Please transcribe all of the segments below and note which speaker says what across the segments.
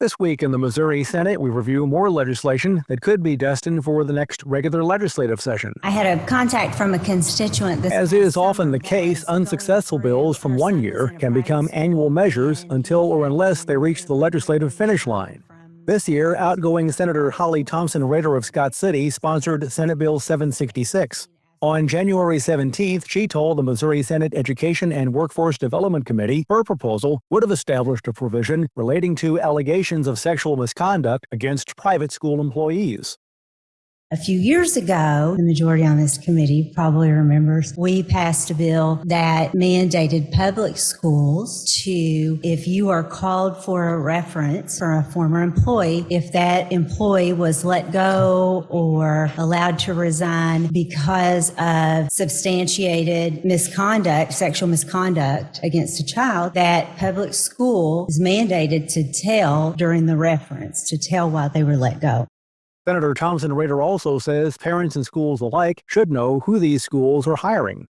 Speaker 1: This week in the Missouri Senate, we review more legislation that could be destined for the next regular legislative session.
Speaker 2: I had a contact from a constituent.
Speaker 1: As is often the case, unsuccessful bills from one year can become annual measures until or unless they reach the legislative finish line. This year, outgoing Senator Holly Thompson Rehder of Scott City sponsored Senate Bill 766. On January 17th, she told the Missouri Senate Education and Workforce Development Committee her proposal would have established a provision relating to allegations of sexual misconduct against private school employees.
Speaker 2: A few years ago, the majority on this committee probably remembers, we passed a bill that mandated public schools to, if you are called for a reference for a former employee, if that employee was let go or allowed to resign because of substantiated misconduct, sexual misconduct against a child, that public school is mandated to tell during the reference, to tell why they were let go.
Speaker 1: Senator Thompson Rehder also says parents and schools alike should know who these schools are hiring.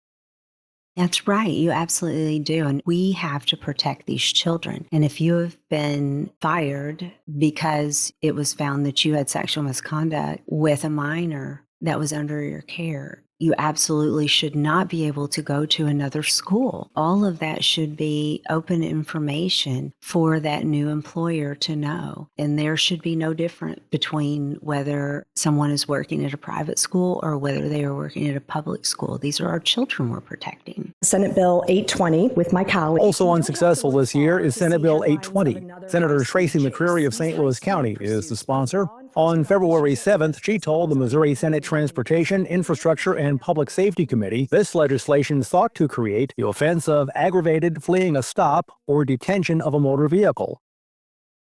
Speaker 3: That's right. You absolutely do. And we have to protect these children. And if you have been fired because it was found that you had sexual misconduct with a minor that was under your care, you absolutely should not be able to go to another school. All of that should be open information for that new employer to know. And there should be no difference between whether someone is working at a private school or whether they are working at a public school. These are our children we're protecting.
Speaker 4: Senate Bill 820 with my colleague.
Speaker 1: Also unsuccessful this year is Senate Bill 820. Senator Tracy McCreery of St. Louis County is the sponsor. On February 7th, she told the Missouri Senate Transportation, Infrastructure, and Public Safety Committee this legislation sought to create the offense of aggravated fleeing a stop or detention of a motor vehicle.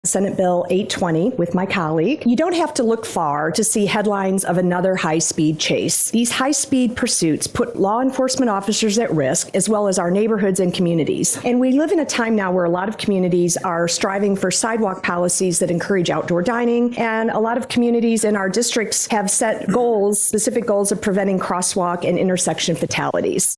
Speaker 4: Senate Bill 820 with my colleague. You don't have to look far to see headlines of another high-speed chase. These high-speed pursuits put law enforcement officers at risk, as well as our neighborhoods and communities. And we live in a time now where a lot of communities are striving for sidewalk policies that encourage outdoor dining, and a lot of communities in our districts have set goals, specific goals of preventing crosswalk and intersection fatalities.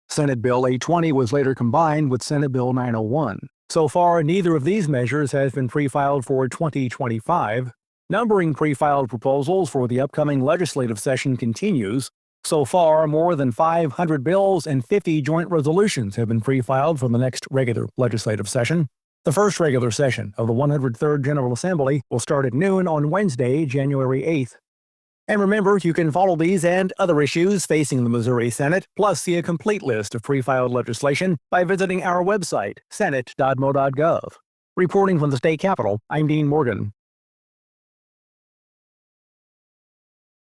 Speaker 1: Senate Bill 820 was later combined with Senate Bill 901. So far, neither of these measures has been pre-filed for 2025. Numbering pre-filed proposals for the upcoming legislative session continues. So far, more than 500 bills and 50 joint resolutions have been pre-filed for the next regular legislative session. The first regular session of the 103rd General Assembly will start at noon on Wednesday, January 8th. And remember, you can follow these and other issues facing the Missouri Senate, plus see a complete list of pre-filed legislation by visiting our website, senate.mo.gov. Reporting from the state capitol, I'm Dean Morgan.